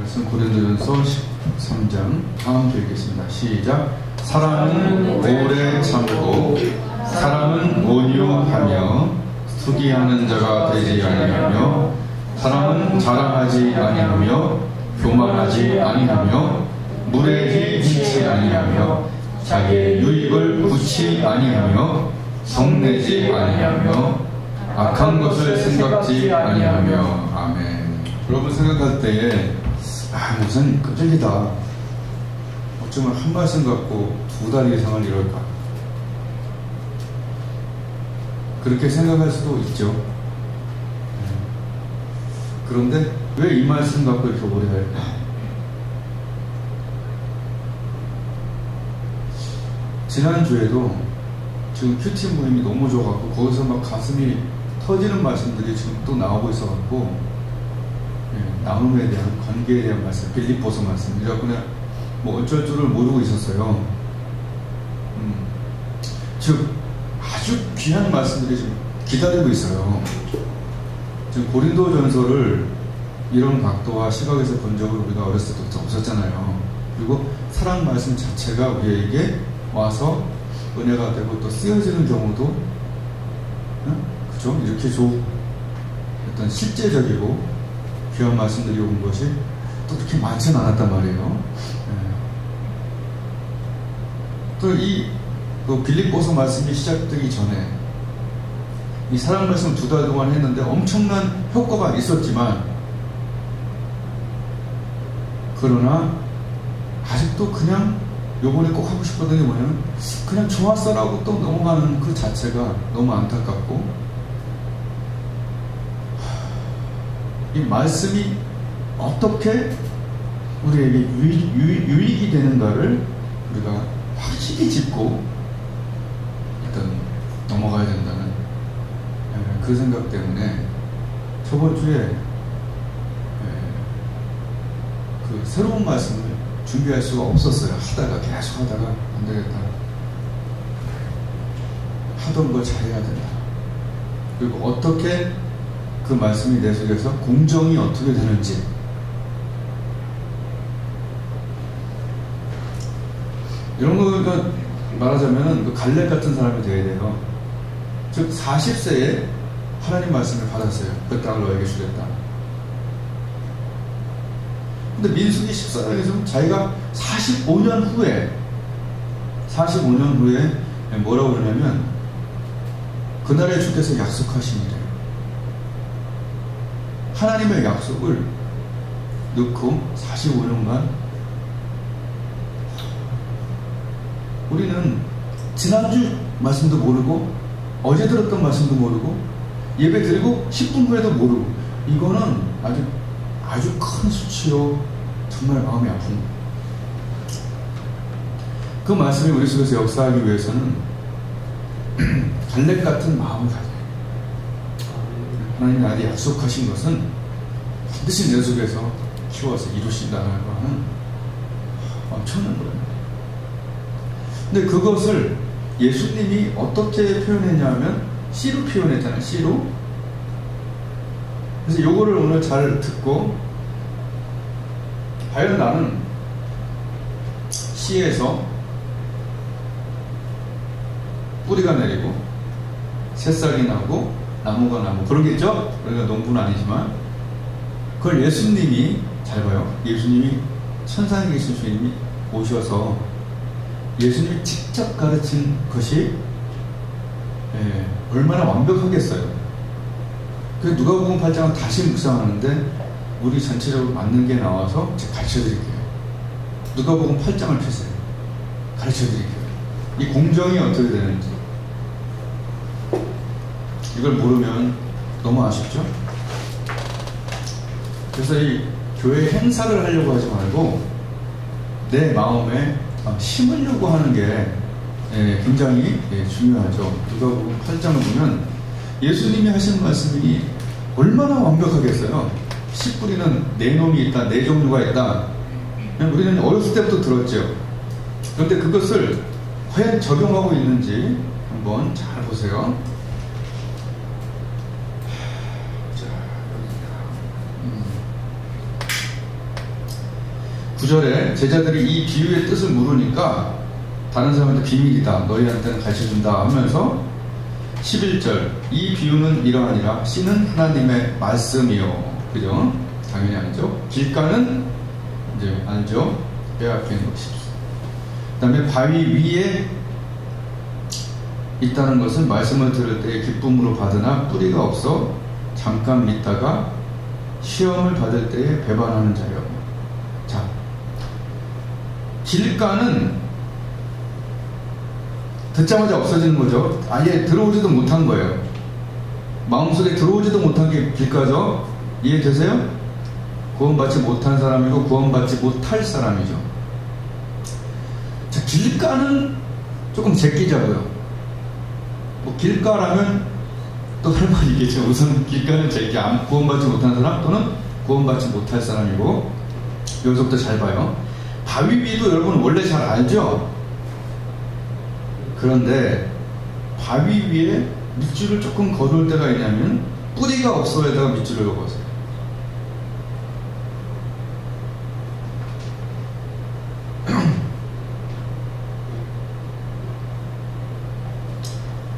말씀 고린도전서 13장 다음 읽겠습니다. 시작. 사랑은 오래 참고 사랑은 온유하며 투기하는 자가 되지 아니하며 사랑은 자랑하지 아니하며 교만하지 아니하며 무례히 행치 아니하며 자기의 유익을 굳이 아니하며 성내지 아니하며 악한 것을 생각지 아니하며. 아멘. 여러분 생각할 때에 목사님 끈질기다, 어쩌면 한 말씀 갖고 2달 이상을 이럴까, 그렇게 생각할 수도 있죠. 그런데 왜 이 말씀 갖고 이렇게 오래 할까? 지난주에도 지금 큐티 모임이 너무 좋아갖고 거기서 막 가슴이 터지는 말씀들이 지금 또 나오고 있어갖고, 나눔에 대한, 관계에 대한 말씀, 빌립보서 말씀, 이라고 그냥 뭐 어쩔 줄을 모르고 있었어요. 즉 아주 귀한 말씀들이 지금 기다리고 있어요. 지금 고린도전서를 이런 각도와 시각에서 본 적을 우리가 어렸을 때부터 없었잖아요. 그리고 사랑 말씀 자체가 우리에게 와서 은혜가 되고 또 쓰여지는 경우도, 그죠? 이렇게 어떤 실제적이고 귀한 말씀들이 온 것이 또 그렇게 많지는 않았단 말이에요. 또 또 빌립보서 말씀이 시작되기 전에 이 사랑 말씀 2달 동안 했는데 엄청난 효과가 있었지만, 그러나 아직도 그냥 요번에 꼭 하고 싶었던 게 뭐냐면 그냥 좋았어라고 또 넘어가는 그 자체가 너무 안타깝고, 이 말씀이 어떻게 우리에게 유익이 되는가를 우리가 확실히 짚고 일단 넘어가야 된다는 그 생각 때문에 저번 주에 그 새로운 말씀을 준비할 수가 없었어요. 계속 하다가 안 되겠다, 하던 걸 잘해야 된다, 그리고 어떻게 그 말씀이 내 속에서 공정이 어떻게 되는지, 이런 거가 말하자면 그 갈렙 같은 사람이 되어야 돼요. 즉 40세에 하나님 말씀을 받았어요. 그 땅을 너에게 주겠다. 근데 민수기 14장에서는 자기가 45년 후에 뭐라고 그러냐면 그날에 주께서 약속하시니래. 하나님의 약속을 넣고 45년간 우리는 지난주 말씀도 모르고 어제 들었던 말씀도 모르고 예배 드리고 10분 후에도 모르고, 이거는 아주 큰 수치요. 정말 마음이 아픈 거예요. 그 말씀이 우리 속에서 역사하기 위해서는 갈렙 같은 마음을 가져야 해요. 하나님이 나에게 약속하신 것은 반드시 내 속에서 키워서 이루신다는 거는 엄청난 거예요. 근데 그것을 예수님이 어떻게 표현했냐면 시로 표현했잖아요. 시로. 그래서 요거를 오늘 잘 듣고, 과연 나는 시에서 뿌리가 내리고 새싹이 나고 나무가 나고 그런 게 있죠? 그러니까 농부는 아니지만 그걸 예수님이, 잘 봐요, 예수님이, 천상에 계신 주님이 오셔서 예수님이 직접 가르친 것이 얼마나 완벽하겠어요. 그 누가복음 8장은 다시 묵상하는데 우리 전체적으로 맞는 게 나와서 제가 가르쳐드릴게요. 누가복음 8장을 펴세요. 가르쳐드릴게요. 이 공정이 어떻게 되는지. 이걸 모르면 너무 아쉽죠? 그래서 이 교회 행사를 하려고 하지 말고 내 마음에 심으려고 하는 게 굉장히 중요하죠. 누가복음 8장을 보면 예수님이 하신 말씀이 얼마나 완벽하겠어요. 씨 뿌리는 네 놈이 있다, 네 종류가 있다. 우리는 어렸을 때부터 들었죠. 그런데 그것을 과연 적용하고 있는지 한번 잘 보세요. 9절에 제자들이 이 비유의 뜻을 물으니까 다른 사람한테 비밀이다, 너희한테는 가르쳐준다 하면서 11절, 이 비유는 이러하니라. 씨는 하나님의 말씀이요. 그죠? 당연히 알죠. 길가는 이제 알죠. 뼈 앞에 있는 것이. 그 다음에 바위 위에 있다는 것은 말씀을 들을 때 기쁨으로 받으나 뿌리가 없어 잠깐 믿다가 시험을 받을 때에 배반하는 자요. 자, 길가는 듣자마자 없어지는 거죠. 아예 들어오지도 못한 거예요. 마음속에 들어오지도 못한 게 길가죠. 이해되세요? 구원받지 못한 사람이고 구원받지 못할 사람이죠. 자, 길가는 조금 제끼자고요. 뭐 길가라면 또 할 말이겠죠. 우선 길가는 제끼, 구원받지 못한 사람 또는 구원받지 못할 사람이고, 여기서부터 잘 봐요. 바위 위도 여러분 원래 잘 알죠? 그런데 바위 위에 밑줄을 조금 걸을 때가 있냐면 뿌리가 없어야다가 밑줄을 걸었어요.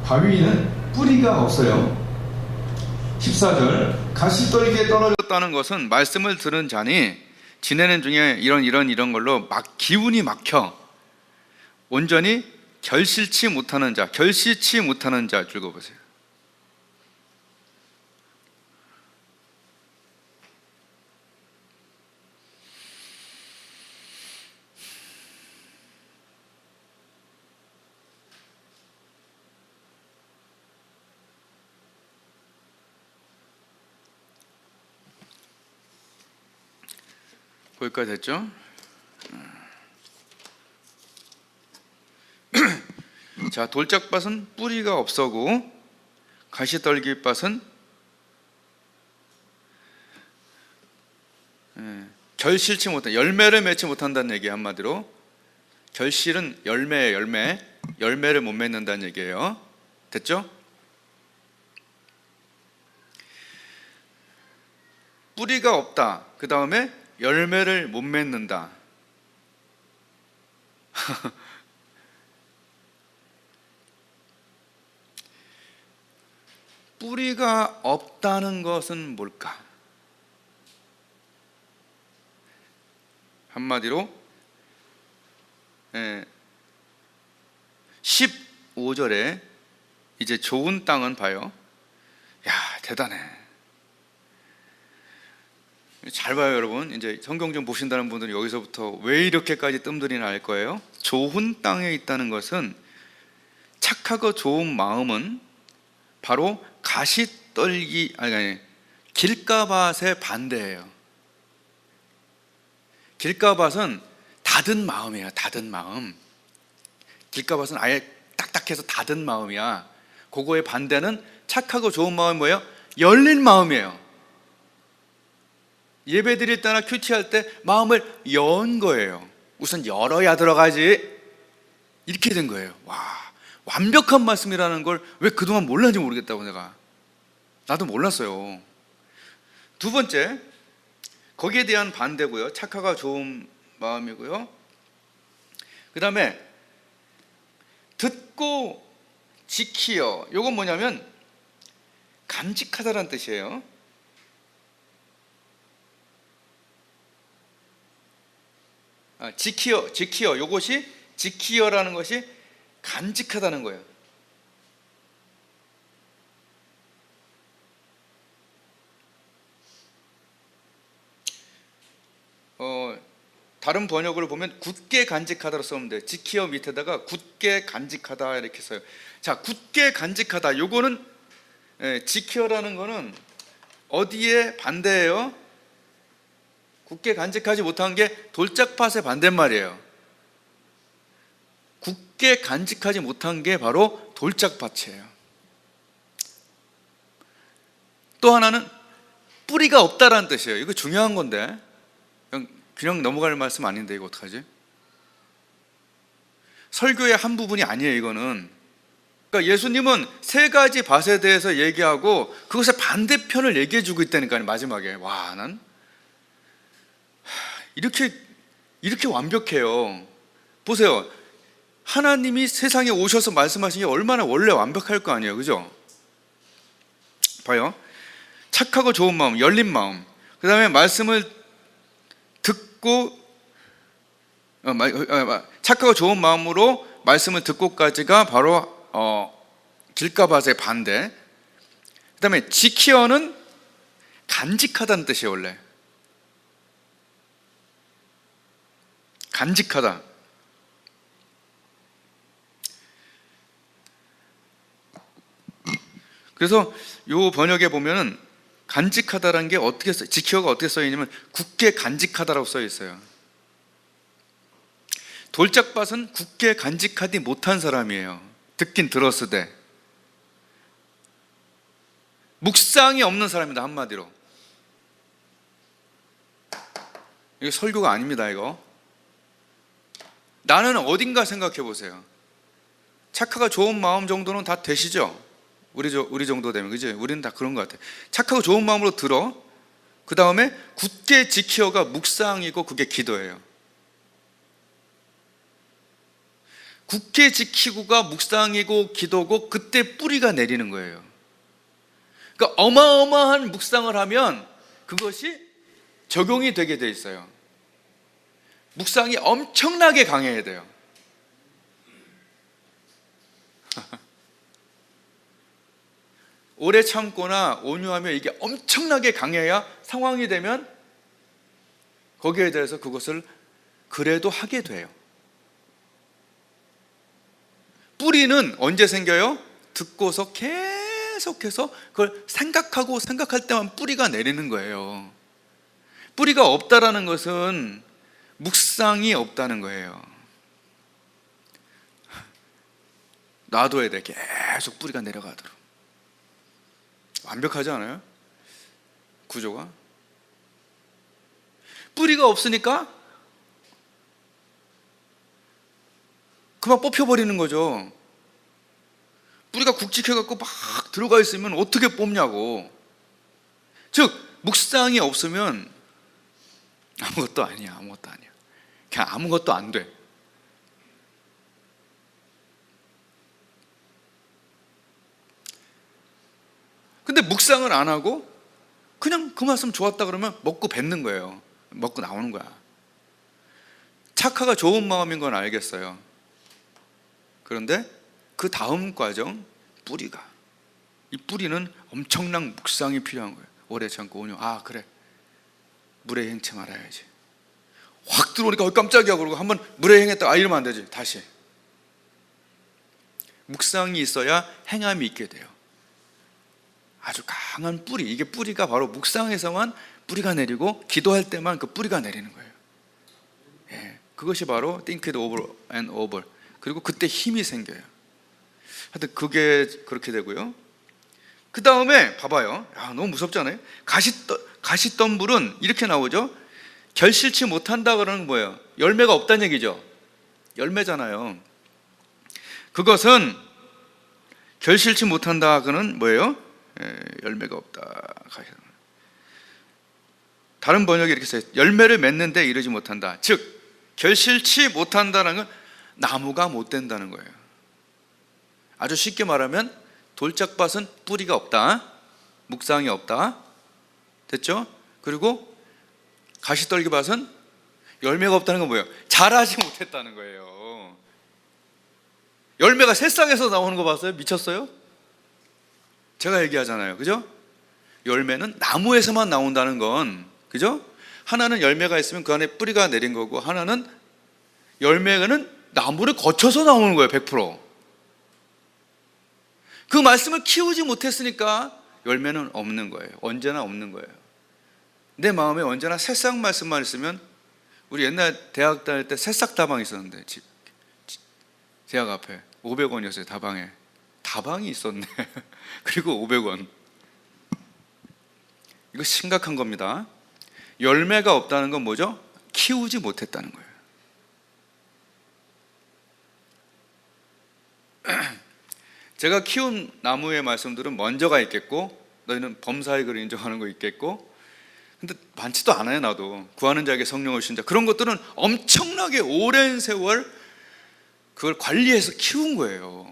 바위 위는 뿌리가 없어요. 14절, 가시떨기에 떨어졌다는 것은 말씀을 들은 자니 지내는 중에 이런 걸로 막 기운이 막혀 온전히 결실치 못하는 자, 결실치 못하는 자 읽어보세요. 거기까지 됐죠? 자, 돌짝밭은 뿌리가 없어고 가시떨기밭은 결실치 못한, 열매를 맺지 못한다는 얘기예요. 한마디로 결실은 열매예요. 열매를 못 맺는다는 얘기예요. 됐죠? 뿌리가 없다. 그 다음에 열매를 못 맺는다. 뿌리가 없다는 것은 뭘까? 한마디로 15절에 이제 좋은 땅은 봐요. 야, 대단해. 잘 봐요, 여러분. 이제 성경 좀 보신다는 분들은 여기서부터 왜 이렇게까지 뜸들이나 알 거예요. 좋은 땅에 있다는 것은, 착하고 좋은 마음은 바로 가시떨기, 아니 길가밭의 반대예요. 길가밭은 닫은 마음이에요. 닫은 마음. 길가밭은 아예 딱딱해서 닫은 마음이야. 그거의 반대는 착하고 좋은 마음이 뭐예요? 열린 마음이에요. 예배 드릴 때나 큐티할 때 마음을 연 거예요. 우선 열어야 들어가지. 이렇게 된 거예요. 와, 완벽한 말씀이라는 걸 왜 그동안 몰랐는지 모르겠다고. 나도 몰랐어요. 두 번째, 거기에 대한 반대고요. 착하가 좋은 마음이고요. 그 다음에 듣고 지키어. 이건 뭐냐면 간직하다라는 뜻이에요. 지키어. 요것이, 지키어라는 것이 간직하다는 거예요. 다른 번역을 보면 굳게 간직하다로 쓰면 돼요. 지키어 밑에다가 굳게 간직하다 이렇게 써요. 자, 굳게 간직하다. 요거는 지키어라는 거는 어디에 반대예요? 굳게 간직하지 못한 게 돌짝밭의 반대말이에요. 굳게 간직하지 못한 게 바로 돌짝밭이에요. 또 하나는 뿌리가 없다라는 뜻이에요. 이거 중요한 건데 그냥 넘어갈 말씀 아닌데 이거 어떡하지? 설교의 한 부분이 아니에요. 이거는. 그러니까 예수님은 세 가지 밭에 대해서 얘기하고 그것의 반대편을 얘기해 주고 있다니까요. 마지막에. 와, 난 이렇게 이렇게 완벽해요. 보세요. 하나님이 세상에 오셔서 말씀하신 게 얼마나 원래 완벽할 거 아니에요. 그죠? 봐요. 착하고 좋은 마음, 열린 마음. 그 다음에 말씀을 듣고 착하고 좋은 마음으로 말씀을 듣고까지가 바로 길가밭의 반대. 그 다음에 지키어는 간직하다는 뜻이에요. 원래 간직하다. 그래서 요 번역에 보면은 간직하다라는 게 어떻게 지키어가 어떻게 써 있냐면 굳게 간직하다라고 써 있어요. 돌짝밭은 굳게 간직하지 못한 사람이에요. 듣긴 들었으되 묵상이 없는 사람이다. 한마디로 이게 설교가 아닙니다. 이거 나는 어딘가 생각해 보세요. 착하고 좋은 마음 정도는 다 되시죠? 우리 정도 되면, 그죠? 우리는 다 그런 것 같아요. 착하고 좋은 마음으로 들어. 그 다음에 굳게 지키어가 묵상이고 그게 기도예요. 굳게 지키고가 묵상이고 기도고 그때 뿌리가 내리는 거예요. 그러니까 어마어마한 묵상을 하면 그것이 적용이 되게 돼 있어요. 묵상이 엄청나게 강해야 돼요. 오래 참거나 온유하며 이게 엄청나게 강해야 상황이 되면 거기에 대해서 그것을 그래도 하게 돼요. 뿌리는 언제 생겨요? 듣고서 계속해서 그걸 생각하고 생각할 때만 뿌리가 내리는 거예요. 뿌리가 없다라는 것은 묵상이 없다는 거예요. 놔둬야 돼. 계속 뿌리가 내려가도록. 완벽하지 않아요? 구조가? 뿌리가 없으니까 그만 뽑혀버리는 거죠. 뿌리가 굵직해갖고 막 들어가 있으면 어떻게 뽑냐고. 즉 묵상이 없으면 아무것도 아니야. 아무것도 아니야. 그냥 아무것도 안 돼. 근데 묵상을 안 하고 그냥 그 말씀 좋았다 그러면 먹고 뱉는 거예요. 먹고 나오는 거야. 착하가 좋은 마음인 건 알겠어요. 그런데 그 다음 과정, 뿌리가, 이 뿌리는 엄청난 묵상이 필요한 거예요. 오래 참고 온유. 아 그래, 물에 행치 말아야지. 확 들어오니까 깜짝이야 그러고 한번 물에 행했다 이러면 안 되지. 다시 묵상이 있어야 행함이 있게 돼요. 아주 강한 뿌리, 이게 뿌리가 바로 묵상에서만 뿌리가 내리고 기도할 때만 그 뿌리가 내리는 거예요. 예, 그것이 바로 think it over and over. 그리고 그때 힘이 생겨요. 하여튼 그게 그렇게 되고요. 그 다음에 봐봐요. 야, 너무 무섭잖아요. 가시덤불은 이렇게 나오죠. 결실치 못한다 그러는 뭐예요? 열매가 없다는 얘기죠. 열매잖아요. 그것은 결실치 못한다 그는 뭐예요? 열매가 없다. 다른 번역이 이렇게 써요. 열매를 맺는데 이르지 못한다. 즉 결실치 못한다는 건 나무가 못 된다는 거예요. 아주 쉽게 말하면 돌짝밭은 뿌리가 없다. 묵상이 없다. 됐죠? 그리고 가시떨기밭은 열매가 없다는 건 뭐예요? 자라지 못했다는 거예요. 열매가 새싹에서 나오는 거 봤어요? 미쳤어요? 제가 얘기하잖아요. 그죠? 열매는 나무에서만 나온다는 건, 그죠? 하나는 열매가 있으면 그 안에 뿌리가 내린 거고, 하나는 열매는 나무를 거쳐서 나오는 거예요. 100%. 그 말씀을 키우지 못했으니까 열매는 없는 거예요. 언제나 없는 거예요. 내 마음에 언제나 새싹 말씀만 있으면, 우리 옛날 대학 다닐 때 새싹 다방이 있었는데, 대학 앞에 500원이었어요. 다방에. 다방이 있었네. 그리고 500원. 이거 심각한 겁니다. 열매가 없다는 건 뭐죠? 키우지 못했다는 거예요. 제가 키운 나무의 말씀들은 먼저가 있겠고, 너희는 범사익을 인정하는 거 있겠고, 근데 많지도 않아요. 나도 구하는 자에게 성령을 주신 자, 그런 것들은 엄청나게 오랜 세월 그걸 관리해서 키운 거예요.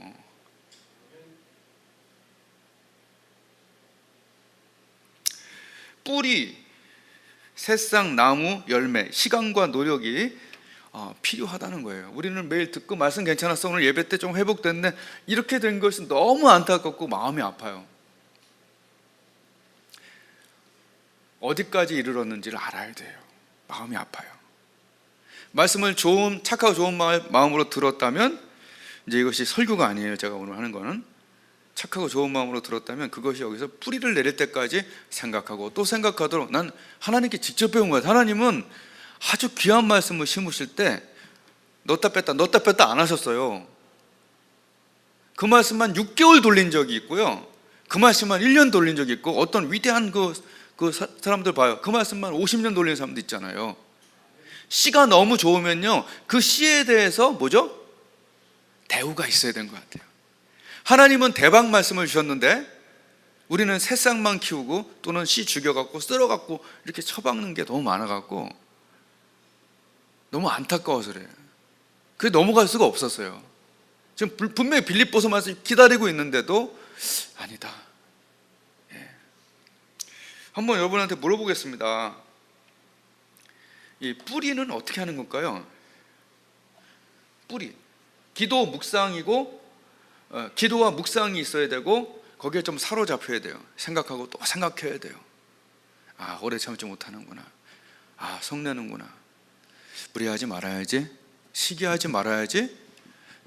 뿌리, 새싹, 나무, 열매, 시간과 노력이 필요하다는 거예요. 우리는 매일 듣고 말씀 괜찮았어, 오늘 예배 때 좀 회복됐네, 이렇게 된 것은 너무 안타깝고 마음이 아파요. 어디까지 이르렀는지를 알아야 돼요. 마음이 아파요. 말씀을 착하고 좋은 마음으로 들었다면, 이제 이것이 설교가 아니에요. 제가 오늘 하는 거는 착하고 좋은 마음으로 들었다면 그것이 여기서 뿌리를 내릴 때까지 생각하고 또 생각하도록, 난 하나님께 직접 배운 거예요. 하나님은 아주 귀한 말씀을 심으실 때 넣었다 뺐다 안 하셨어요. 그 말씀만 6개월 돌린 적이 있고요, 그 말씀만 1년 돌린 적이 있고, 어떤 위대한 사람들 봐요. 그 말씀만 50년 돌리는 사람도 있잖아요. 씨가 너무 좋으면요, 그 씨에 대해서 뭐죠? 대우가 있어야 되는 것 같아요. 하나님은 대박 말씀을 주셨는데 우리는 새싹만 키우고 또는 씨 죽여갖고 쓸어갖고 이렇게 처박는 게 너무 많아갖고 너무 안타까워서 그래요. 그게 넘어갈 수가 없었어요. 지금 분명히 빌립보서 말씀 기다리고 있는데도 아니다. 한번 여러분한테 물어보겠습니다. 이 뿌리는 어떻게 하는 걸까요? 뿌리, 기도 묵상이고, 기도와 묵상이 있어야 되고, 거기에 좀 사로잡혀야 돼요. 생각하고 또 생각해야 돼요. 오래 참지 못하는구나, 성내는구나, 무리하지 말아야지, 시기하지 말아야지,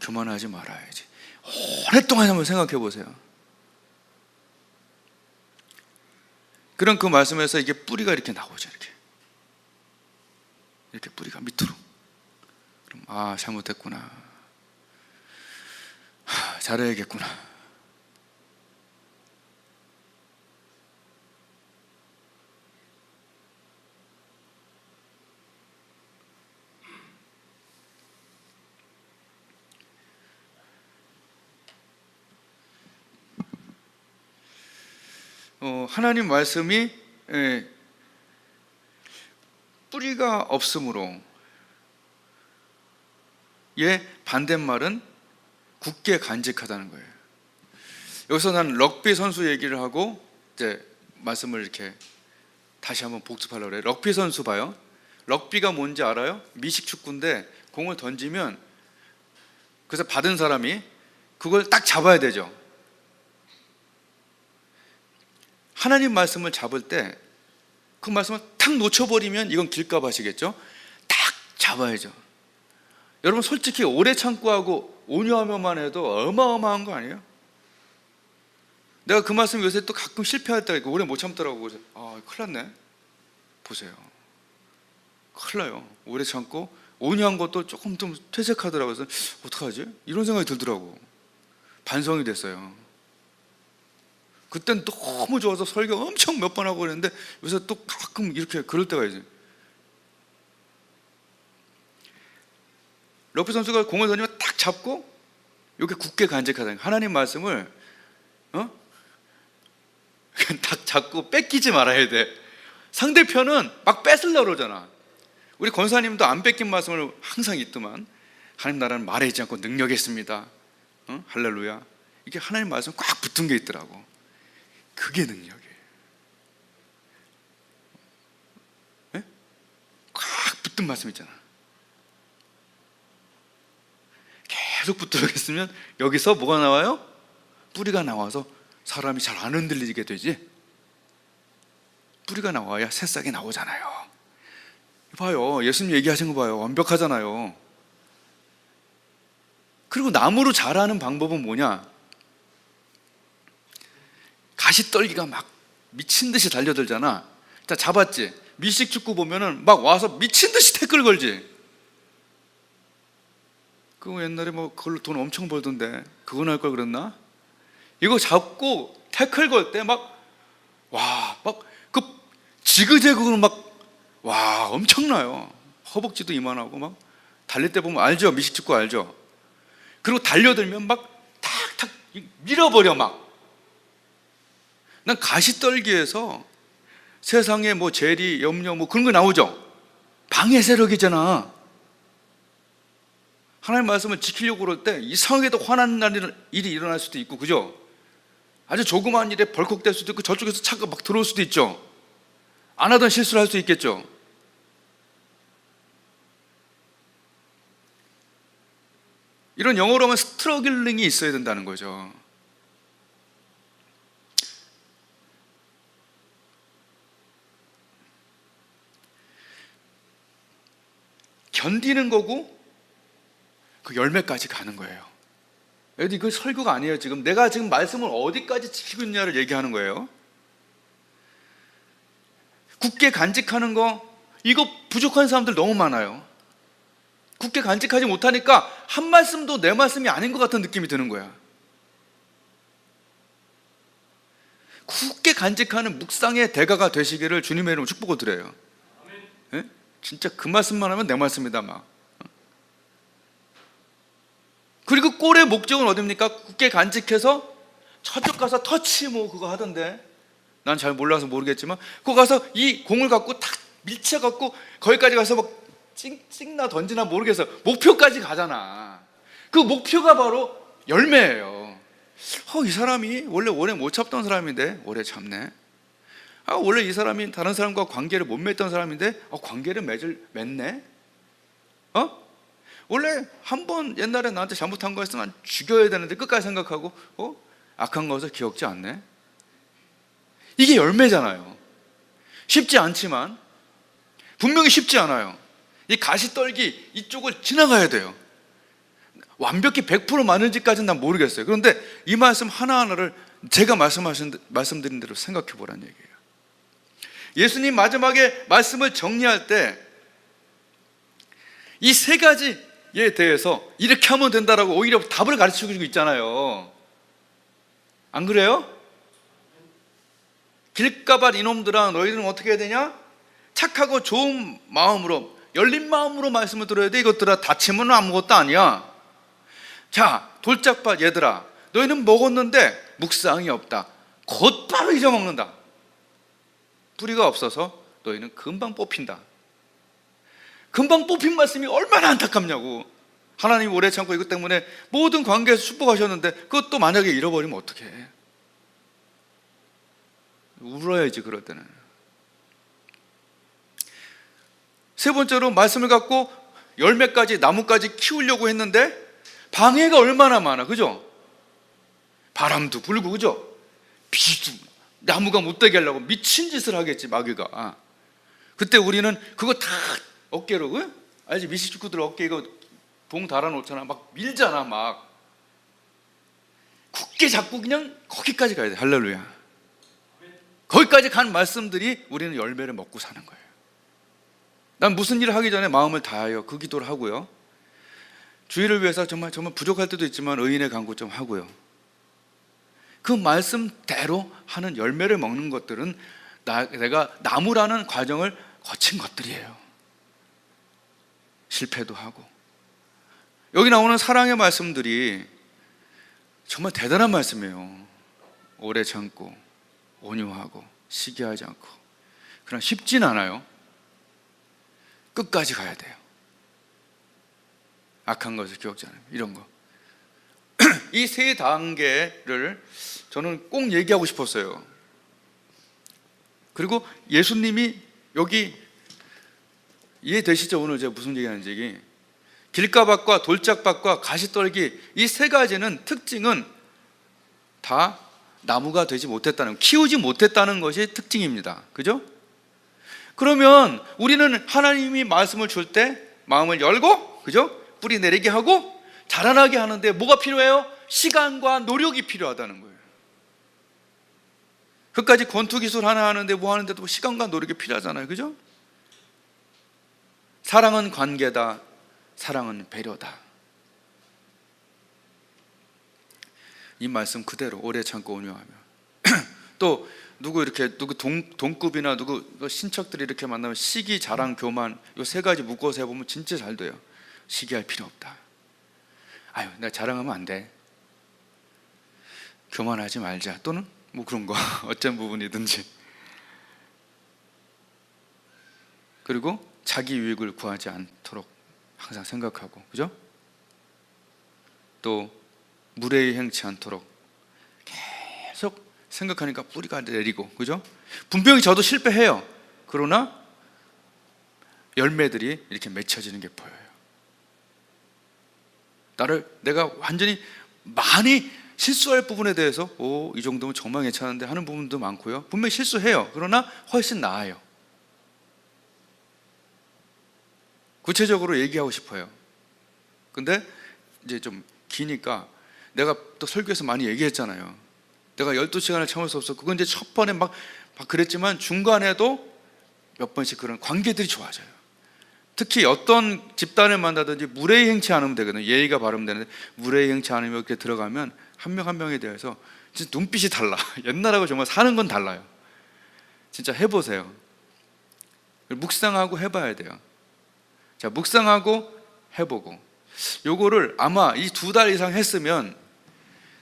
교만하지 말아야지. 오랫동안 한번 생각해 보세요. 그런 그 말씀에서 이게 뿌리가 이렇게 나오죠. 이렇게 뿌리가 밑으로. 그럼 잘못했구나, 잘해야겠구나. 하나님 말씀이 뿌리가 없으므로, 반대말은 굳게 간직하다는 거예요. 여기서 난 럭비 선수 얘기를 하고 이제 말씀을 이렇게 다시 한번 복습하려고 그래요. 럭비 선수 봐요. 럭비가 뭔지 알아요? 미식 축구인데 공을 던지면 그래서 받은 사람이 그걸 딱 잡아야 되죠. 하나님 말씀을 잡을 때 그 말씀을 탁 놓쳐버리면 이건 길값 하시겠죠? 딱 잡아야죠. 여러분 솔직히 오래 참고 하고 온유하면만 해도 어마어마한 거 아니에요? 내가 그 말씀 요새 또 가끔 실패할 때가 있고 오래 못 참더라고. 그래서 큰일 났네. 보세요, 큰일 나요. 오래 참고 온유한 것도 조금 좀 퇴색하더라고요. 그래서 어떡하지? 이런 생각이 들더라고. 반성이 됐어요. 그땐 너무 좋아서 설교 엄청 몇 번 하고 그랬는데 요새 또 가끔 이렇게 그럴 때가 있어요. 럭비 선수가 공을 던지면 딱 잡고 이렇게 굳게 간직하다. 하나님 말씀을 딱 잡고 뺏기지 말아야 돼. 상대편은 막 뺏으려고 그러잖아. 우리 권사님도 안 뺏긴 말씀을 항상 있더만, 하나님 나라는 말하지 않고 능력이 있습니다. 할렐루야. 이게 하나님 말씀 꽉 붙은 게 있더라고. 그게 능력이에요. 꽉 붙은 말씀 있잖아. 계속 붙들어 있으면 여기서 뭐가 나와요? 뿌리가 나와서 사람이 잘 안 흔들리게 되지. 뿌리가 나와야 새싹이 나오잖아요. 봐요, 예수님 얘기하신 거 봐요. 완벽하잖아요. 그리고 나무로 자라는 방법은 뭐냐? 가시떨기가 막 미친 듯이 달려들잖아. 자, 잡았지? 미식축구 보면은 막 와서 미친 듯이 태클 걸지. 그거 옛날에 뭐 그걸로 돈 엄청 벌던데 그건 할 걸 그랬나? 이거 잡고 태클 걸 때 막 그 지그재그로 엄청나요. 허벅지도 이만하고 막 달릴 때 보면 알죠? 미식축구 알죠? 그리고 달려들면 막 탁탁 밀어버려 막. 난 가시떨기에서 세상에 뭐 재리, 염려 뭐 그런 거 나오죠. 방해 세력이잖아. 하나님의 말씀을 지키려고 그럴 때 이상하게도 화나는 일이 일어날 수도 있고, 그죠? 아주 조그마한 일에 벌컥될 수도 있고, 저쪽에서 차가 막 들어올 수도 있죠. 안 하던 실수를 할 수 있겠죠. 이런 영어로 하면 스트러글링이 있어야 된다는 거죠. 견디는 거고 그 열매까지 가는 거예요. 여기 그 설교가 아니에요. 지금 내가 지금 말씀을 어디까지 지키고 있냐를 얘기하는 거예요. 굳게 간직하는 거, 이거 부족한 사람들 너무 많아요. 굳게 간직하지 못하니까 한 말씀도 내 말씀이 아닌 것 같은 느낌이 드는 거야. 굳게 간직하는 묵상의 대가가 되시기를 주님의 이름으로 축복을 드려요. 예? 진짜 그 말씀만 하면 내 말씀이다 막. 그리고 꼴의 목적은 어딥니까? 굳게 간직해서 저쪽 가서 터치 뭐 그거 하던데, 난 잘 몰라서 모르겠지만 그거 가서 이 공을 갖고 탁 밀쳐갖고 거기까지 가서 막 찍나 던지나 모르겠어. 목표까지 가잖아. 그 목표가 바로 열매예요. 이 사람이 원래 오래 못 참던 사람인데 오래 참네. 원래 이 사람이 다른 사람과 관계를 못 맺던 사람인데 관계를 맺네. 원래 한 번 옛날에 나한테 잘못한 거 했으면 죽여야 되는데 끝까지 생각하고 악한 것을 기억지 않네. 이게 열매잖아요. 쉽지 않지만, 분명히 쉽지 않아요. 이 가시떨기 이쪽을 지나가야 돼요. 완벽히 100% 맞는지까지는 난 모르겠어요. 그런데 이 말씀 하나하나를 제가 말씀드린 대로 생각해 보라는 얘기예요. 예수님 마지막에 말씀을 정리할 때 이 세 가지에 대해서 이렇게 하면 된다라고 오히려 답을 가르치고 있잖아요. 안 그래요? 길가발 이놈들아, 너희들은 어떻게 해야 되냐? 착하고 좋은 마음으로, 열린 마음으로 말씀을 들어야 돼. 이것들아, 다치면 아무것도 아니야. 자, 돌짝밭 얘들아, 너희는 먹었는데 묵상이 없다. 곧바로 잊어먹는다. 뿌리가 없어서 너희는 금방 뽑힌다. 금방 뽑힌 말씀이 얼마나 안타깝냐고. 하나님이 오래 참고 이것 때문에 모든 관계에서 축복하셨는데 그것도 만약에 잃어버리면 어떡해. 울어야지 그럴 때는. 세 번째로 말씀을 갖고 열매까지, 나무까지 키우려고 했는데 방해가 얼마나 많아, 그죠? 바람도 불고, 그죠? 비도, 나무가 못 되게 하려고 미친 짓을 하겠지, 마귀가. 그때 우리는 그거 다 어깨로, 그? 알지? 미식축구들 어깨 이거 봉 달아놓잖아. 막 밀잖아, 막. 굳게 잡고 그냥 거기까지 가야 돼. 할렐루야. 거기까지 간 말씀들이 우리는 열매를 먹고 사는 거예요. 난 무슨 일을 하기 전에 마음을 다하여 그 기도를 하고요. 주의를 위해서 정말 부족할 때도 있지만 의인의 간구 좀 하고요. 그 말씀대로 하는 열매를 먹는 것들은 내가 나무라는 과정을 거친 것들이에요. 실패도 하고. 여기 나오는 사랑의 말씀들이 정말 대단한 말씀이에요. 오래 참고 온유하고 시기하지 않고. 그러나 쉽진 않아요. 끝까지 가야 돼요. 악한 것을 기억지 않아요. 이런 거. 이 세 단계를 저는 꼭 얘기하고 싶었어요. 그리고 예수님이 여기 이해되시죠? 오늘 제가 무슨 얘기하는지. 길가밭과 돌짝밭과 가시떨기, 이 세 가지는 특징은 다 나무가 되지 못했다는, 키우지 못했다는 것이 특징입니다. 그죠? 그러면 우리는 하나님이 말씀을 줄 때 마음을 열고, 그죠? 뿌리 내리게 하고 자라나게 하는데 뭐가 필요해요? 시간과 노력이 필요하다는 거예요. 그까지 권투기술 하나 하는데 뭐 하는데도 시간과 노력이 필요하잖아요. 그죠? 사랑은 관계다. 사랑은 배려다. 이 말씀 그대로 오래 참고 온유하며. 또 누구 동급이나 누구 친척들이 이렇게 만나면 시기, 자랑, 교만, 이 세 가지 묶어서 해보면 진짜 잘 돼요. 시기할 필요 없다. 내가 자랑하면 안 돼. 교만하지 말자. 또는 뭐 그런 거 어떤 부분이든지. 그리고 자기 유익을 구하지 않도록 항상 생각하고, 그죠? 또 무례히 행치 않도록 계속 생각하니까 뿌리가 내리고, 그죠? 분명히 저도 실패해요. 그러나 열매들이 이렇게 맺혀지는 게 보여요. 내가 완전히 많이 실수할 부분에 대해서 이 정도면 정말 괜찮은데 하는 부분도 많고요. 분명히 실수해요. 그러나 훨씬 나아요. 구체적으로 얘기하고 싶어요. 근데 이제 좀 기니까, 내가 또 설교에서 많이 얘기했잖아요. 내가 12시간을 참을 수 없어. 그건 이제 첫 번에 막 그랬지만 중간에도 몇 번씩 그런 관계들이 좋아져요. 특히 어떤 집단을 만나든지 무례히 행치 않으면 되거든요. 예의가 바르면 되는데 무례히 행치 않으면 이렇게 들어가면 한 명 한 명에 대해서 진짜 눈빛이 달라. 옛날하고 정말 사는 건 달라요. 진짜 해보세요. 묵상하고 해봐야 돼요. 자, 묵상하고 해보고, 요거를 아마 이 2달 이상 했으면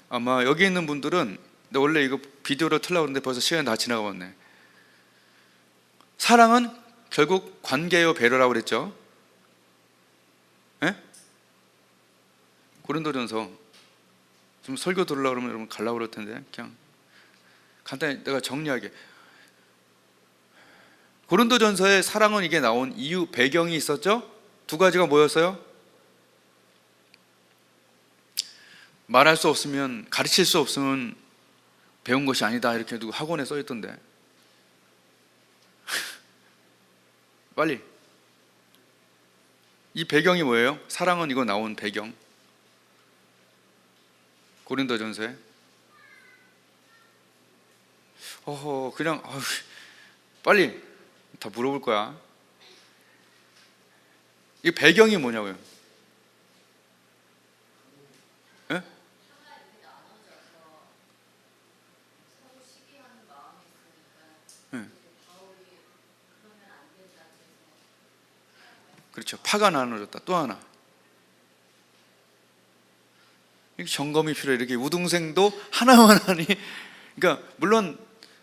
아마 여기 있는 분들은, 근데 원래 이거 비디오로 틀려고 했는데 벌써 시간이 다 지나가 버렸네. 사랑은 결국 관계요 배려라고 그랬죠. 예? 고린도전서 좀 설교 들으려고 그러면 여러분 가려고 그럴 텐데 그냥 간단히 내가 정리하게, 고린도전서에 사랑은 이게 나온 이유 배경이 있었죠. 2가지가 뭐였어요? 말할 수 없으면, 가르칠 수 없으면 배운 것이 아니다, 이렇게 누구 학원에 써 있던데. 빨리. 이 배경이 뭐예요? 사랑은 이거 나온 배경. 고린도전서에. 그냥 빨리 다 물어볼 거야. 이 배경이 뭐냐고요? 예? 예. 그렇죠. 파가 나눠졌다. 또 하나, 점검이 필요해. 이렇게 우등생도 하나만 하니. 그러니까 물론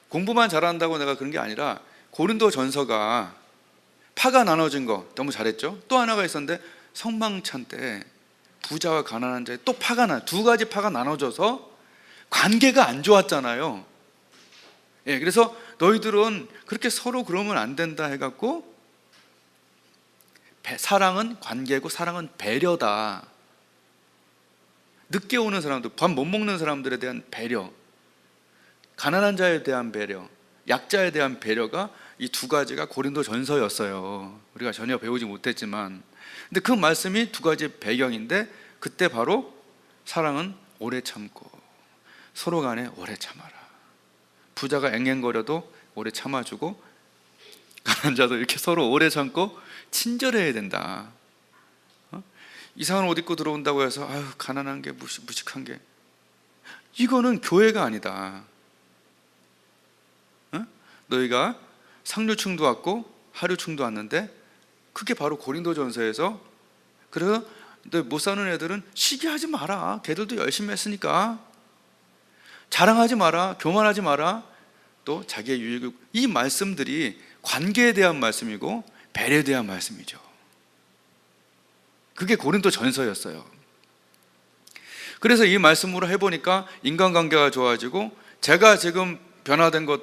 공부만 잘한다고 내가 그런 게 아니라, 고린도 전서가 파가 나눠진 거 너무 잘했죠. 또 하나가 있었는데, 성망찬 때 부자와 가난한 자에 또 파가 2가지 파가 나눠져서 관계가 안 좋았잖아요. 예, 그래서 너희들은 그렇게 서로 그러면 안 된다 해갖고, 사랑은 관계고 사랑은 배려다. 늦게 오는 사람들, 밥 못 먹는 사람들에 대한 배려, 가난한 자에 대한 배려, 약자에 대한 배려가 이 2가지가 고린도 전서였어요. 우리가 전혀 배우지 못했지만, 근데 그 말씀이 2가지 배경인데, 그때 바로 사랑은 오래 참고 서로 간에 오래 참아라. 부자가 앵앵거려도 오래 참아주고, 가난한 자도 이렇게 서로 오래 참고 친절해야 된다. 이상한 옷 입고 들어온다고 해서 가난한 게 무식한 게, 이거는 교회가 아니다. 너희가 상류층도 왔고 하류층도 왔는데, 그게 바로 고린도전서에서, 그래서 너 못 사는 애들은 시기하지 마라. 걔들도 열심히 했으니까. 자랑하지 마라. 교만하지 마라. 또 자기의 유익을, 이 말씀들이 관계에 대한 말씀이고 배려에 대한 말씀이죠. 그게 고린도 전서였어요. 그래서 이 말씀으로 해보니까 인간관계가 좋아지고, 제가 지금 변화된 건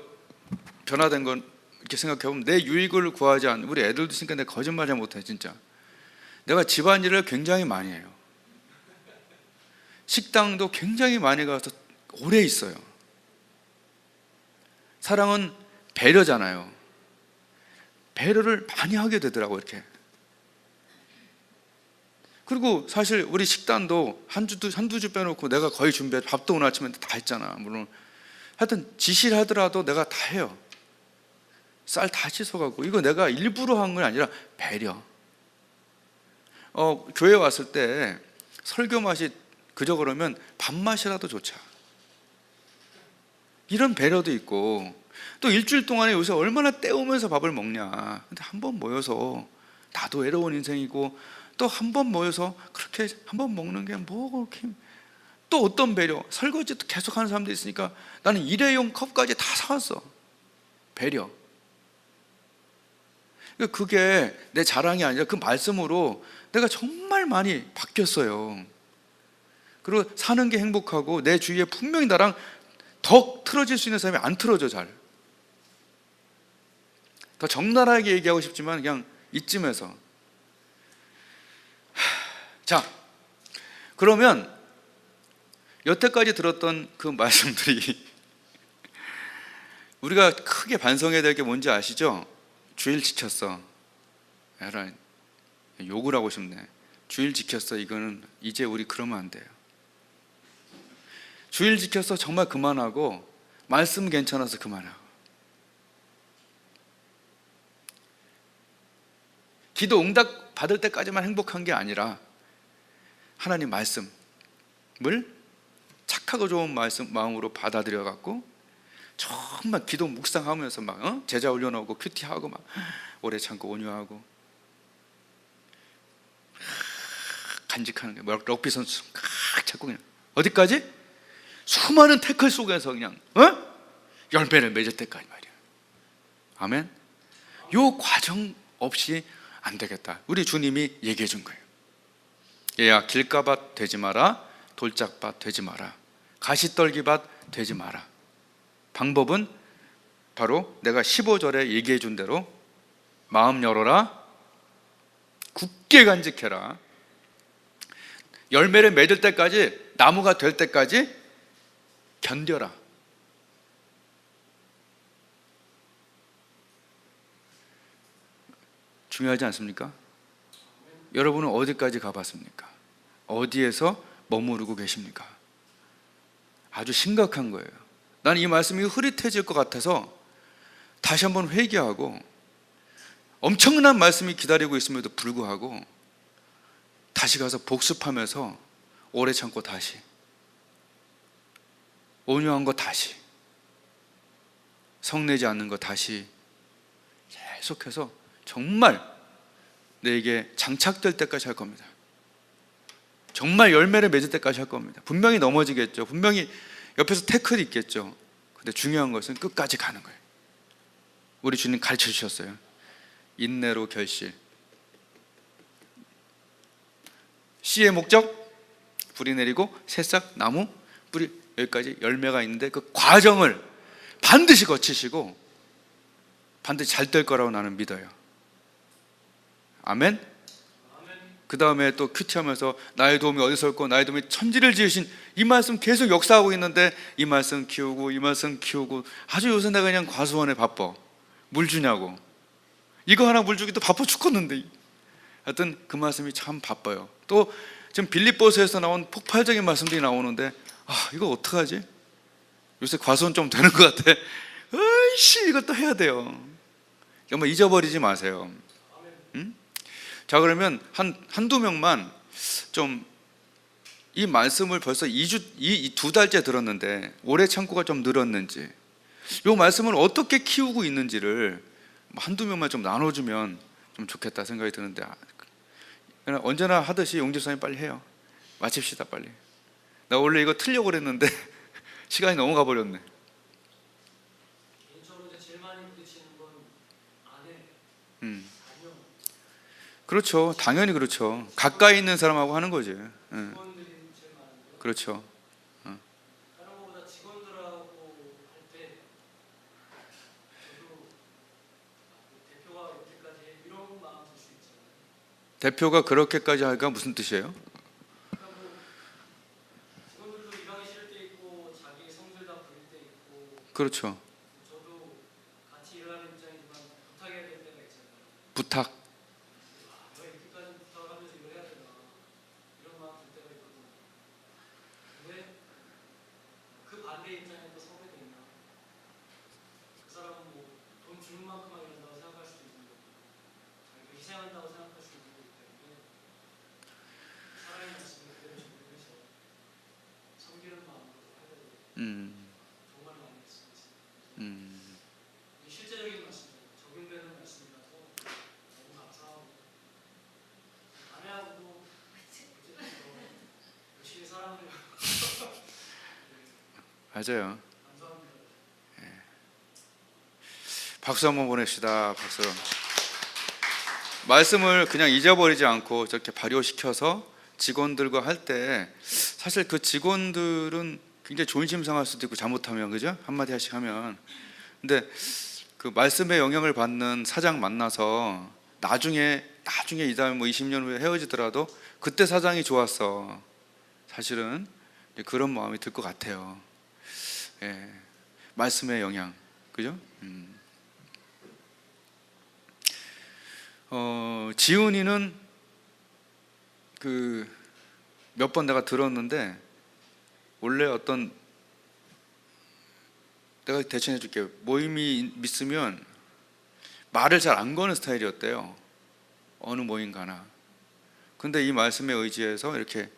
이렇게 생각해보면, 내 유익을 구하지 않는, 우리 애들도 있으니까 내가 거짓말 잘 못해. 진짜 내가 집안일을 굉장히 많이 해요. 식당도 굉장히 많이 가서 오래 있어요. 사랑은 배려잖아요. 배려를 많이 하게 되더라고요, 이렇게. 그리고 사실 우리 식단도 한두 주 빼놓고 내가 거의 준비해. 밥도 오늘 아침에 다 했잖아. 물론 하여튼 지시를 하더라도 내가 다 해요. 쌀 다 씻어가고. 이거 내가 일부러 한 건 아니라 배려. 교회 왔을 때 설교 맛이 그저 그러면 밥맛이라도 좋자. 이런 배려도 있고, 또 일주일 동안에 요새 얼마나 때우면서 밥을 먹냐. 근데 한 번 모여서, 나도 외로운 인생이고 또 한 번 모여서 그렇게 한 번 먹는 게 뭐 그렇게. 또 어떤 배려, 설거지도 계속 하는 사람도 있으니까 나는 일회용 컵까지 다 사왔어. 배려. 그게 내 자랑이 아니라 그 말씀으로 내가 정말 많이 바뀌었어요. 그리고 사는 게 행복하고 내 주위에 분명히 나랑 더 틀어질 수 있는 사람이 안 틀어져. 잘 더 적나라하게 얘기하고 싶지만 그냥 이쯤에서. 자, 그러면 여태까지 들었던 그 말씀들이 우리가 크게 반성해야 될 게 뭔지 아시죠? 주일 지켰어. 에라, 욕을 하고 싶네. 주일 지켰어. 이거는 이제 우리 그러면 안 돼요. 주일 지켰어. 정말 그만하고, 말씀 괜찮아서 그만하고. 기도 응답 받을 때까지만 행복한 게 아니라 하나님 말씀을 착하고 좋은 말씀 마음으로 받아들여 갖고 정말 기도 묵상하면서 막 제자 올려놓고 큐티하고 막 오래 참고 온유하고 간직하는 게 럭비 선수 자꾸 그냥 어디까지? 수많은 태클 속에서 그냥 열매를 맺을 때까지 말이야. 아멘. 요 과정 없이 안 되겠다. 우리 주님이 얘기해 준 거예요. 얘야, 길가밭 되지 마라. 돌짝밭 되지 마라. 가시떨기밭 되지 마라. 방법은 바로 내가 15절에 얘기해 준 대로 마음 열어라. 굳게 간직해라. 열매를 맺을 때까지, 나무가 될 때까지 견뎌라. 중요하지 않습니까? 여러분은 어디까지 가봤습니까? 어디에서 머무르고 계십니까? 아주 심각한 거예요. 난 이 말씀이 흐릿해질 것 같아서 다시 한번 회개하고, 엄청난 말씀이 기다리고 있음에도 불구하고 다시 가서 복습하면서 오래 참고 다시 온유한 거 다시 성내지 않는 거 다시 계속해서 정말 내게 장착될 때까지 할 겁니다. 정말 열매를 맺을 때까지 할 겁니다. 분명히 넘어지겠죠. 분명히 옆에서 태클이 있겠죠. 근데 중요한 것은 끝까지 가는 거예요. 우리 주님 가르쳐 주셨어요. 인내로 결실. 씨의 목적, 뿌리 내리고 새싹, 나무, 뿌리, 여기까지 열매가 있는데 그 과정을 반드시 거치시고 반드시 잘 될 거라고 나는 믿어요. 아멘? 그 다음에 또 큐티하면서 나의 도움이 어디서 올고 나의 도움이 천지를 지으신 이 말씀 계속 역사하고 있는데 이 말씀 키우고 이 말씀 키우고 아주 요새 내가 그냥 과수원에 바빠. 물 주냐고. 이거 하나 물 주기도 바빠 죽겠는데. 하여튼 그 말씀이 참 바빠요. 또 지금 빌립보서에서 나온 폭발적인 말씀들이 나오는데 이거 어떡하지? 요새 과수원 좀 되는 것 같아. 으이씨 이것도 해야 돼요. 정말 잊어버리지 마세요. 응? 자, 그러면 한두 명만 좀 이 말씀을 벌써 2달째 들었는데 오래 참고가 좀 늘었는지, 이 말씀을 어떻게 키우고 있는지를 한두 명만 좀 나눠주면 좀 좋겠다 생각이 드는데, 그냥 언제나 하듯이 용집사님 빨리 해요. 마칩시다 빨리. 나 원래 이거 틀려고 그랬는데 시간이 너무 가버렸네. 개인적으로 제일 많이 부딪히는 건 아내. 그렇죠. 당연히 그렇죠. 가까이 있는 사람하고 하는 거지. 직원들이 제일 많은데. 그렇죠. 다른 것보다 직원들하고 할 때 저도 대표가 이렇게까지 해, 이런 마음 들 수 있잖아요. 대표가 그렇게까지 하니까 무슨 뜻이에요? 그러니까 뭐 직원들도 일하기 싫을 때 있고 자기 성질 다 부릴 때 있고, 그렇죠. 저도 같이 일하는 입장이지만 부탁해야 될 때가 있잖아요. 부탁. 내가 이렇게까지 부탁하면서 이걸 해야 되나, 이런 마음 들 때가 있거든요. 근데 그 반대 입장에 또 서게 되면 그 사람은 뭐 돈 주는 만큼만 일한다고 생각할 수도 있는 거고, 자기가 희생한다고 생각할 수도 있는 거기 때문에 사랑의 말씀을 그대로 적용해서 섬기는 마음으로 해야 되고, 정말 많이 말씀하셨습니다. 이 실제적인 말씀이에요. 적용되는 말씀이라서 너무 감사하고, 아내하고도 어쨌든 열심히 사랑을 맞아요. 감사합니다. 박수 한번 보냅시다. 박수. 말씀을 그냥 잊어버리지 않고 저렇게 발효시켜서 직원들과 할 때 사실 그 직원들은 굉장히 존심상할 수도 있고 잘못하면 그죠? 한마디 하씩 하면. 근데 그 말씀의 영향을 받는 사장 만나서 나중에 이 다음에 뭐 20년 후에 헤어지더라도 그때 사장이 좋았어. 사실은 그런 마음이 들 것 같아요. 예. 말씀의 영향. 그죠? 지훈이는 그 몇 번 내가 들었는데 원래 어떤 내가 대신해 줄게 모임이 있으면 말을 잘 안 거는 스타일이었대요. 어느 모임 가나. 근데 이 말씀에 의지해서 이렇게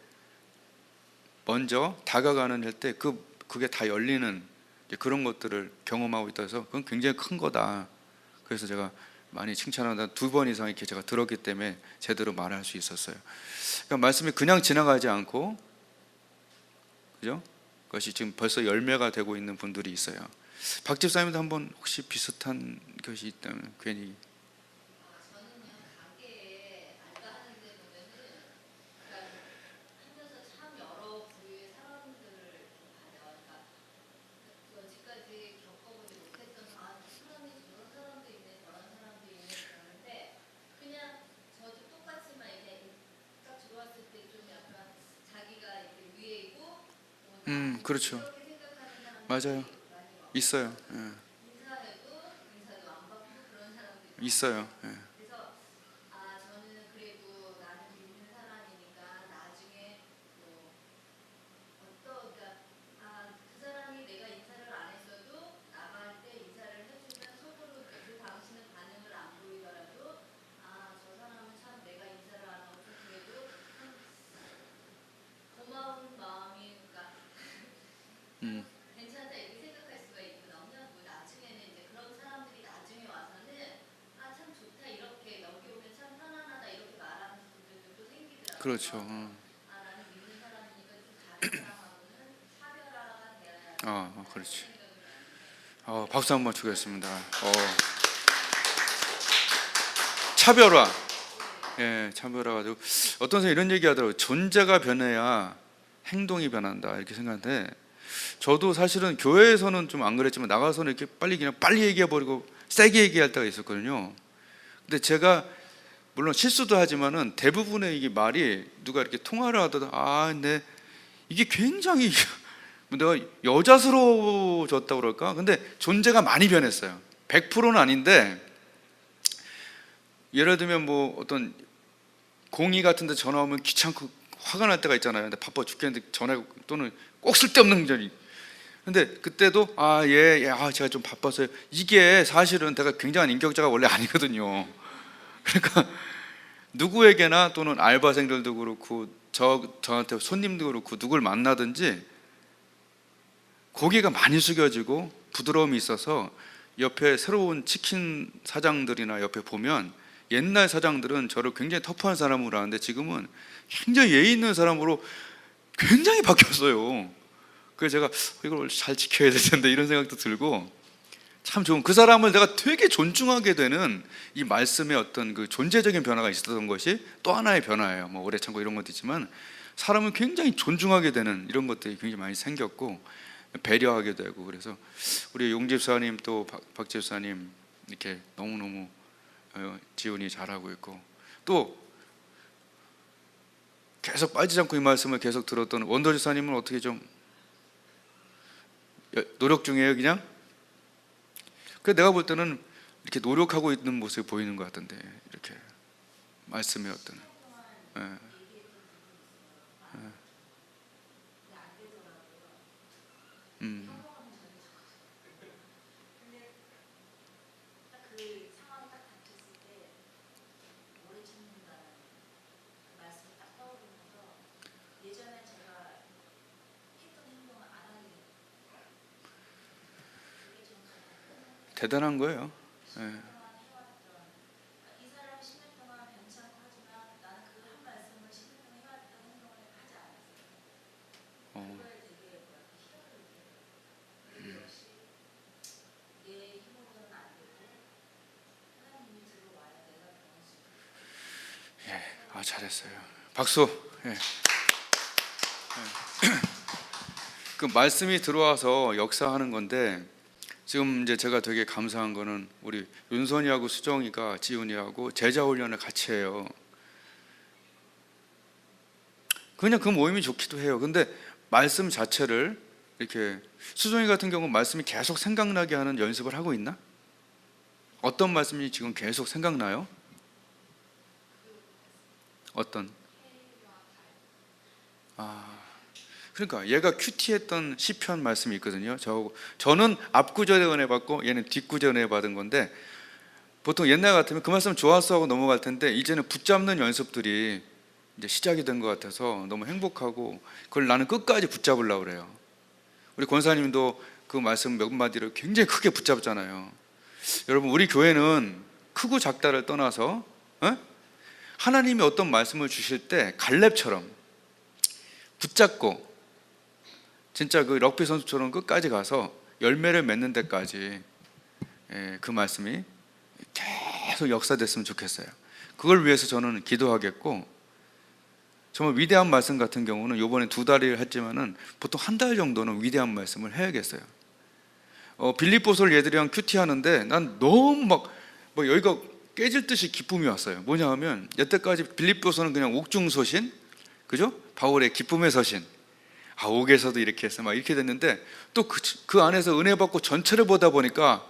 먼저 다가가는 할 때 그게 다 열리는 그런 것들을 경험하고 있다 해서 그건 굉장히 큰 거다. 그래서 제가 많이 칭찬한다. 2번 이상 이렇게 제가 들었기 때문에 제대로 말할 수 있었어요. 그러니까 말씀이 그냥 지나가지 않고, 그죠? 그것이 지금 벌써 열매가 되고 있는 분들이 있어요. 박 집사님도 한번 혹시 비슷한 것이 있다면 괜히. 저는요, 가게에 알바하는 데 보면은, 그러니까 하면서 참 여러 부류의 사람들을 봐요. 그러니까 여지까지 겪어보지 못했던 사람이 저런 사람도 있네, 저런 사람도 있네 그러는데 그냥 저도 똑같지만 이렇게 딱 들어왔을 때 좀 약간 자기가 이렇게 위에 있고 그렇죠. 이렇게 생각하는 사람들이 맞아요. 많이 와요. 있어요. 예. 인사해도 인사도 안 받고 그런 사람들이 있어요. 예. 그래서 저는 그래도 나는 믿는 사람이니까 나중에 뭐 그러니까 그 사람이 내가 인사를 안 했어도 나갈 때 인사를 해주면 속으로 그 당신은 반응을 안 보이더라도 저 사람은 참 내가 인사를 안 하고 좀 그래도 참 고마운 마음이 그러니까 괜찮다 이렇게 생각할 수가 있구나. 뭐 나중에는 이제 그런 사람들이 나중에 와서는 참 좋다 이렇게 여기 오면 참 편안하다 이렇게 말하는 분들도 또 생기더라고요. 그렇죠. 나는 믿는 사람이니까 좀 다른 사람하고는 차별화가 돼야 그렇지. 박수 한번 주겠습니다. 차별화. 예, 차별화 가지고 어떤 사람이 이런 얘기 하더라고요. 존재가 변해야 행동이 변한다 이렇게 생각하는데 저도 사실은 교회에서는 좀 안 그랬지만 나가서는 이렇게 빨리 얘기해 버리고 세게 얘기할 때가 있었거든요. 근데 제가 물론 실수도 하지만은 대부분의 이게 말이 누가 이렇게 통화를 하다가 근데 이게 굉장히 내가 여자스러워졌다고 그럴까? 근데 존재가 많이 변했어요. 100%는 아닌데 예를 들면 뭐 어떤 공의 같은 데 전화 오면 귀찮고 화가 날 때가 있잖아요. 근데 바빠 죽겠는데 전화 또는 꼭 쓸데없는 전이. 근데 그때도 제가 좀 바빠서요. 이게 사실은 내가 굉장한 인격자가 원래 아니거든요. 그러니까 누구에게나 또는 알바생들도 그렇고 저한테 손님도 그렇고 누굴 만나든지 고개가 많이 숙여지고 부드러움이 있어서 옆에 새로운 치킨 사장들이나 옆에 보면 옛날 사장들은 저를 굉장히 터프한 사람으로 하는데 지금은 굉장히 예의 있는 사람으로 굉장히 바뀌었어요. 그래서 제가 이걸 잘 지켜야 될 텐데 이런 생각도 들고 참 좋은 그 사람을 내가 되게 존중하게 되는 이 말씀의 어떤 그 존재적인 변화가 있었던 것이 또 하나의 변화예요. 뭐 오래 참고 이런 것도 있지만 사람을 굉장히 존중하게 되는 이런 것들이 굉장히 많이 생겼고 배려하게 되고 그래서 우리 용 집사님 또 박 집사님 이렇게 너무너무 지훈이 잘하고 있고 또 계속 빠지지 않고 이 말씀을 계속 들었던 원도 집사님은 어떻게 좀 노력 중이에요 그냥? 그 내가 볼 때는 이렇게 노력하고 있는 모습이 보이는 것 같던데 이렇게 말씀의 어떤 그 상황이 딱 닥쳤을 때 오래 참는다는 말씀이 딱 떠오르면서 예전에 제가 했던 행동을 안 하게 됐어요. 그게 좀 대단한 거예요. 예. 이 사람이 10년 동안 변치 않고 하지만 나는 그 한 말씀을 10년 동안 해왔던 행동을 하지 않았어요. 그거에 되게 희열을 느껴요. 역시 내 힘으로는 안 되고 하나님이 들어와야 내가 변할 수 있고 아, 잘했어요. 박수. 예. 그 말씀이 들어와서 역사하는 건데, 지금 이제 제가 되게 감사한 거는 우리 윤선이하고 수정이가 지훈이하고 제자 훈련을 같이 해요. 그냥 그 모임이 좋기도 해요. 근데 말씀 자체를 이렇게, 수정이 같은 경우는 말씀이 계속 생각나게 하는 연습을 하고 있나? 어떤 말씀이 지금 계속 생각나요? 어떤? 그러니까 얘가 큐티했던 시편 말씀이 있거든요. 저는 앞구절에 은혜 받고 얘는 뒷구절에 은혜 받은 건데, 보통 옛날 같으면 그 말씀 좋았어 하고 넘어갈 텐데, 이제는 붙잡는 연습들이 이제 시작이 된 것 같아서 너무 행복하고, 그걸 나는 끝까지 붙잡으려고 그래요. 우리 권사님도 그 말씀 몇 마디를 굉장히 크게 붙잡잖아요. 여러분, 우리 교회는 크고 작다를 떠나서 하나님이 어떤 말씀을 주실 때 갈렙처럼 붙잡고, 진짜 그 럭비 선수처럼 끝까지 가서 열매를 맺는 데까지 그 말씀이 계속 역사됐으면 좋겠어요. 그걸 위해서 저는 기도하겠고, 정말 위대한 말씀 같은 경우는 이번에 2달을 했지만은 보통 1달 정도는 위대한 말씀을 해야겠어요. 빌립보서를 얘들이랑 큐티하는데 난 너무 막 여기가 깨질 듯이 기쁨이 왔어요. 뭐냐 하면, 여태까지 빌립보서는 그냥 옥중서신, 그죠? 바울의 기쁨의 서신, 옥에서도 이렇게 해서 막 이렇게 됐는데, 또 그 안에서 은혜 받고 전체를 보다 보니까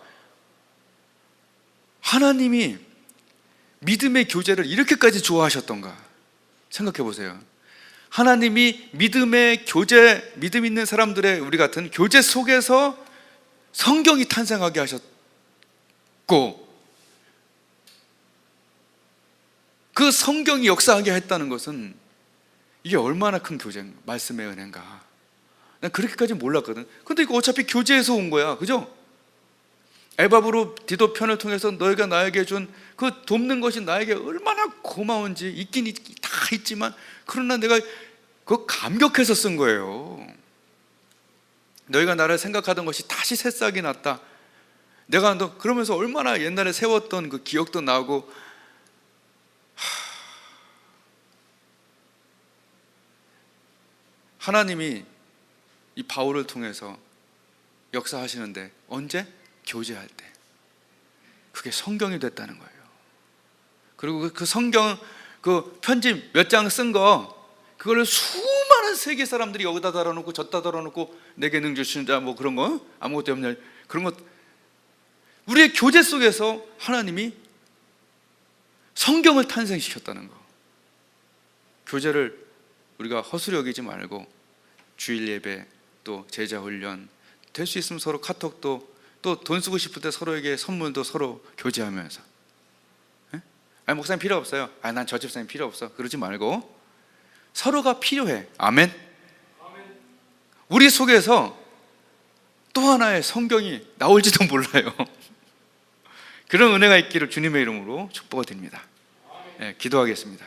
하나님이 믿음의 교제를 이렇게까지 좋아하셨던가 생각해 보세요. 하나님이 믿음의 교제, 믿음 있는 사람들의 우리 같은 교제 속에서 성경이 탄생하게 하셨고, 그 성경이 역사하게 했다는 것은 이게 얼마나 큰 교제인가, 말씀의 은혜인가. 난 그렇게까지 몰랐거든. 근데 이거 어차피 교제에서 온 거야, 그죠? 에바브로 디도 편을 통해서 너희가 나에게 준 그 돕는 것이 나에게 얼마나 고마운지 있긴 다 있지만, 그러나 내가 그거 감격해서 쓴 거예요. 너희가 나를 생각하던 것이 다시 새싹이 났다. 내가 너 그러면서 얼마나 옛날에 세웠던 그 기억도 나고, 하나님이 이 바울을 통해서 역사하시는데 언제? 교제할 때. 그게 성경이 됐다는 거예요. 그리고 그 성경 그 편지 몇 장 쓴 거, 그걸 수많은 세계 사람들이 여기다 달아놓고 저기다 달아놓고 내게 능 주시는 자 뭐 그런 거 아무것도 없냐 그런 것, 우리의 교제 속에서 하나님이 성경을 탄생시켰다는 거. 교제를 우리가 허술히 여기지 말고 주일 예배, 또 제자 훈련, 될 수 있으면 서로 카톡도, 또 돈 쓰고 싶을 때 서로에게 선물도 서로 교제하면서, 목사님 필요 없어요, 난 저 집사님 필요 없어, 그러지 말고 서로가 필요해. 아멘. 우리 속에서 또 하나의 성경이 나올지도 몰라요. 그런 은혜가 있기를 주님의 이름으로 축복을 드립니다. 기도하겠습니다.